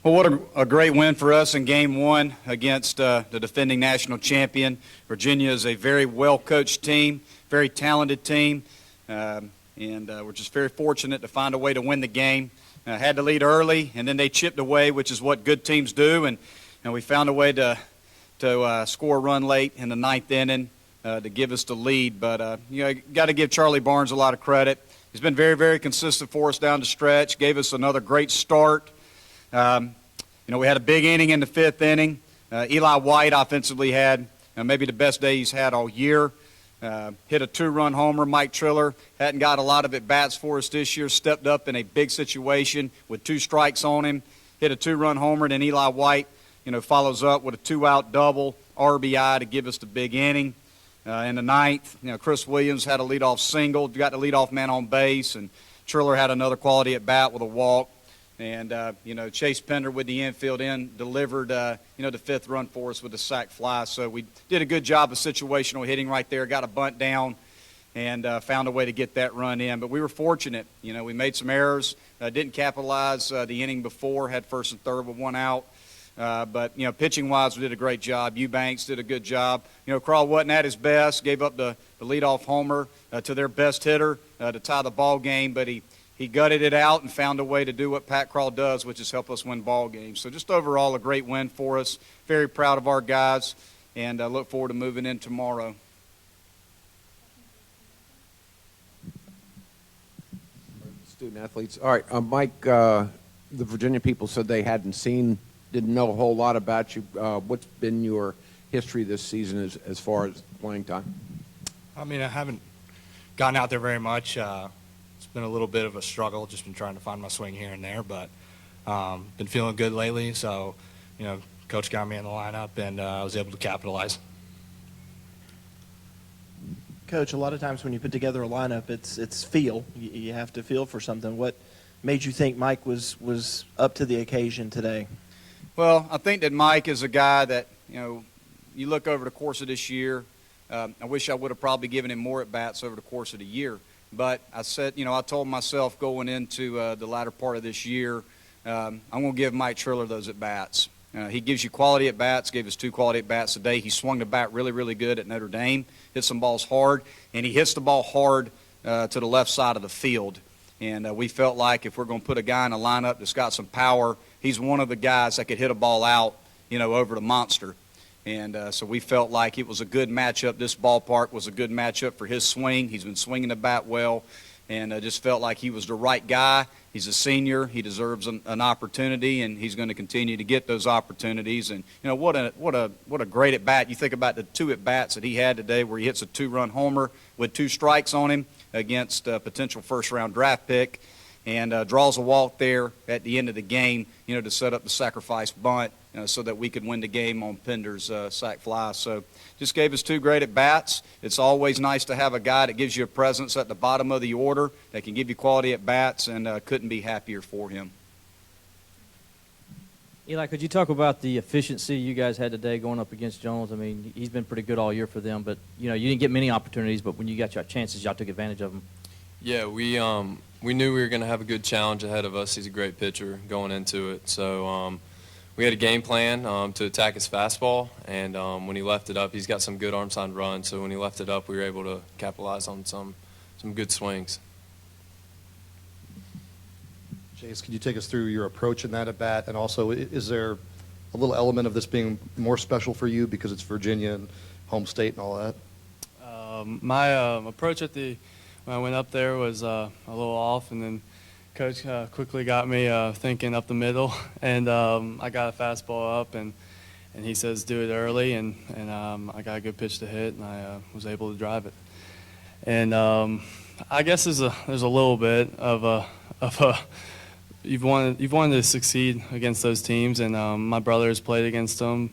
Well, what a great win for us in Game 1 against the defending national champion. Virginia is a very well-coached team, very talented team, and we're just very fortunate to find a way to win the game. Had to lead early, and then they chipped away, which is what good teams do, and we found a way to score a run late in the ninth inning to give us the lead. But, got to give Charlie Barnes a lot of credit. He's been very, very consistent for us down the stretch, gave us another great start. We had a big inning in the fifth inning. Eli White offensively had maybe the best day he's had all year. Hit a two-run homer. Mike Triller hadn't got a lot of at-bats for us this year, stepped up in a big situation with 2 strikes on him, hit a two-run homer. Then Eli White, follows up with a 2-out double RBI to give us the big inning. In the ninth, Chris Williams had a leadoff single, got the leadoff man on base, and Triller had another quality at-bat with a walk. And, Chase Pinder with the infield delivered, the 5th run for us with a sac fly. So we did a good job of situational hitting right there, got a bunt down, and found a way to get that run in. But we were fortunate. We made some errors, didn't capitalize the inning before, had first and third with 1 out. But pitching-wise, we did a great job. Eubanks did a good job. Crawl wasn't at his best, gave up the leadoff homer to their best hitter to tie the ball game, but he gutted it out and found a way to do what Pat Crawl does, which is help us win ball games. So just overall a great win for us. Very proud of our guys, and look forward to moving in tomorrow. Student athletes. All right, Mike, the Virginia people said they didn't know a whole lot about you. What's been your history this season as far as playing time? I haven't gotten out there very much. It's been a little bit of a struggle, just been trying to find my swing here and there, but been feeling good lately. So, Coach got me in the lineup, and I was able to capitalize. Coach, a lot of times when you put together a lineup, it's feel. You have to feel for something. What made you think Mike was up to the occasion today? Well, I think that Mike is a guy that, you look over the course of this year, I wish I would have probably given him more at-bats over the course of the year. But I said, I told myself going into the latter part of this year, I'm going to give Mike Triller those at-bats. He gives you quality at-bats, gave us 2 quality at-bats today. He swung the bat really, really good at Notre Dame, hit some balls hard, and he hits the ball hard to the left side of the field. And we felt like if we're going to put a guy in a lineup that's got some power, he's one of the guys that could hit a ball out, over the monster. And so we felt like it was a good matchup. This ballpark was a good matchup for his swing. He's been swinging the bat well, and just felt like he was the right guy. He's a senior. He deserves an opportunity, and he's going to continue to get those opportunities. And what a great at bat. You think about the 2 at bats that he had today, where he hits a 2-run homer with 2 strikes on him against a potential first-round draft pick, and draws a walk there at the end of the game, to set up the sacrifice bunt so that we could win the game on Pinder's sac fly. So just gave us 2 great at-bats. It's always nice to have a guy that gives you a presence at the bottom of the order that can give you quality at-bats, and couldn't be happier for him. Eli, could you talk about the efficiency you guys had today going up against Jones? He's been pretty good all year for them, but, you didn't get many opportunities, but when you got your chances, y'all took advantage of them. Yeah, we knew we were going to have a good challenge ahead of us. He's a great pitcher going into it. So we had a game plan to attack his fastball, and when he left it up, he's got some good arm side runs. So when he left it up, we were able to capitalize on some good swings. Chase, could you take us through your approach in that at bat, and also is there a little element of this being more special for you because it's Virginia and home state and all that? My approach when I went up there was a little off, and then Coach quickly got me thinking up the middle, and I got a fastball up, and he says do it early, and I got a good pitch to hit, and I was able to drive it. And I guess there's a little bit of a you've wanted to succeed against those teams, and my brother has played against them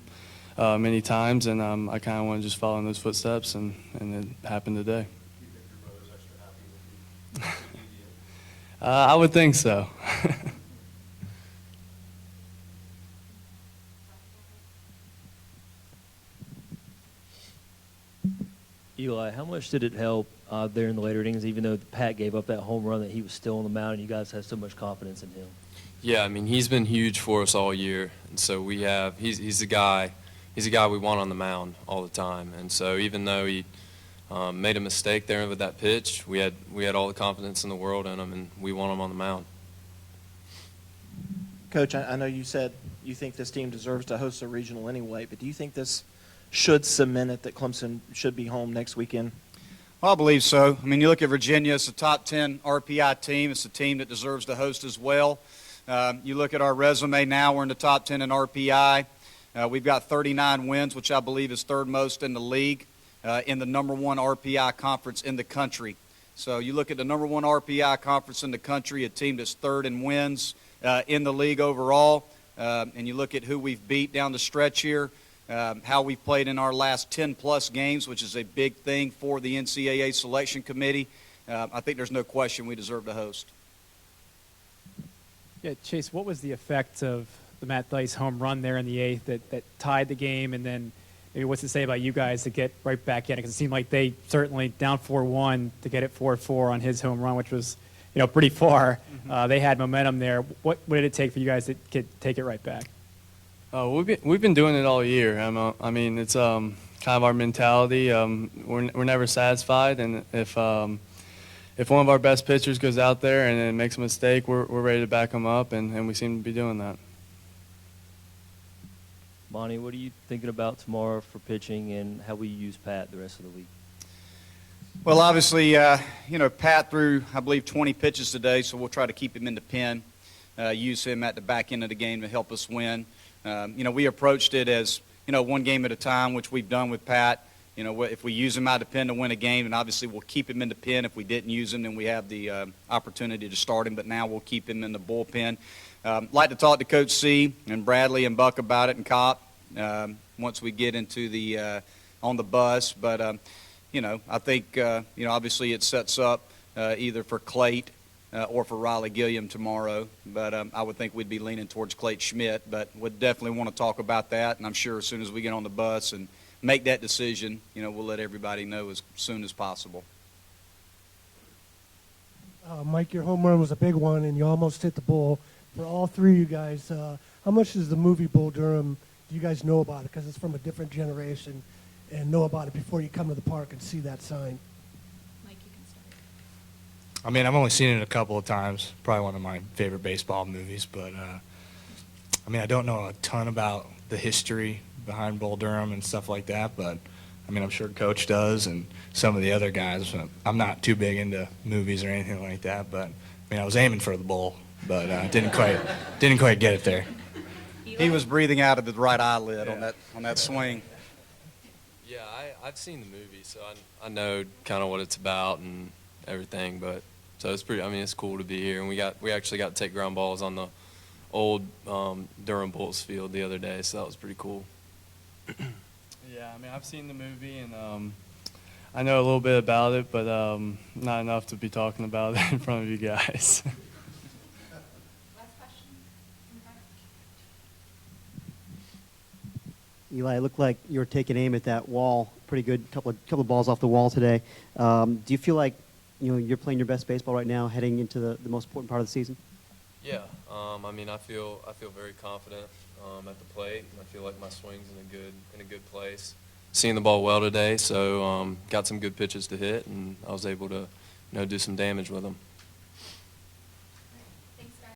many times, and I kind of want to just follow in those footsteps, and it happened today. I would think so. Eli, how much did it help there in the later innings, even though Pat gave up that home run, that he was still on the mound and you guys had so much confidence in him? Yeah, I mean, he's been huge for us all year, and so he's the guy we want on the mound all the time. And so even though he made a mistake there with that pitch, we had all the confidence in the world in him, and we want him on the mound. Coach, I know you said you think this team deserves to host a regional anyway, but do you think this should cement it that Clemson should be home next weekend? Well, I believe so. I mean, you look at Virginia, it's a top 10 RPI team. It's a team that deserves to host as well. You look at our resume now, we're in the top 10 in RPI. We've got 39 wins, which I believe is third most in the league, in the number one RPI conference in the country. So you look at the number one RPI conference in the country, a team that's third in wins in the league overall, and you look at who we've beat down the stretch here, how we've played in our last 10-plus games, which is a big thing for the NCAA selection committee. I think there's no question we deserve to host. Yeah, Chase, what was the effect of the Matt Theis home run there in the eighth that tied the game, and then maybe what's it say about you guys to get right back in it? Because it seemed like they certainly down 4-1 to get it 4-4 on his home run, which was, pretty far. They had momentum there. What did it take for you guys to take it right back? We've been doing it all year. I mean, it's kind of our mentality. We're never satisfied, and if one of our best pitchers goes out there and then makes a mistake, we're ready to back them up, and we seem to be doing that. Bonnie, what are you thinking about tomorrow for pitching, and how will you use Pat the rest of the week? Well, obviously, Pat threw, I believe, 20 pitches today, so we'll try to keep him in the pen, use him at the back end of the game to help us win. We approached it as, one game at a time, which we've done with Pat. If we use him out of the pen to win a game, then obviously we'll keep him in the pen. If we didn't use him, then we have the opportunity to start him, but now we'll keep him in the bullpen. Like to talk to Coach C and Bradley and Buck about it and Kopp once we get into the on the bus. But, I think, obviously it sets up either for Clayt or for Riley Gilliam tomorrow. But I would think we'd be leaning towards Clayt Schmidt, but would definitely want to talk about that. And I'm sure as soon as we get on the bus and make that decision, we'll let everybody know as soon as possible. Mike, your home run was a big one, and you almost hit the bull. For all three of you guys, how much does the movie Bull Durham, do you guys know about it? Because it's from a different generation, and know about it before you come to the park and see that sign. Mike, you can start. I mean, I've only seen it a couple of times. Probably one of my favorite baseball movies, but I don't know a ton about the history behind Bull Durham and stuff like that, but I'm sure Coach does and some of the other guys. I'm not too big into movies or anything like that, but I was aiming for the bull, but didn't quite get it there. He was breathing out of the right eyelid on that swing. Yeah, I've seen the movie, so I know kind of what it's about and everything. But so it's pretty. It's cool to be here, and we actually got to take ground balls on the old Durham Bulls field the other day, so that was pretty cool. Yeah, I've seen the movie, and I know a little bit about it, but not enough to be talking about it in front of you guys. Last question. Eli, it looked like you were taking aim at that wall. Pretty good, couple of balls off the wall today. Do you feel like you're playing your best baseball right now, heading into the most important part of the season? Yeah, I feel very confident at the plate. I feel like my swing's in a good place. Seeing the ball well today, so got some good pitches to hit, and I was able to do some damage with them.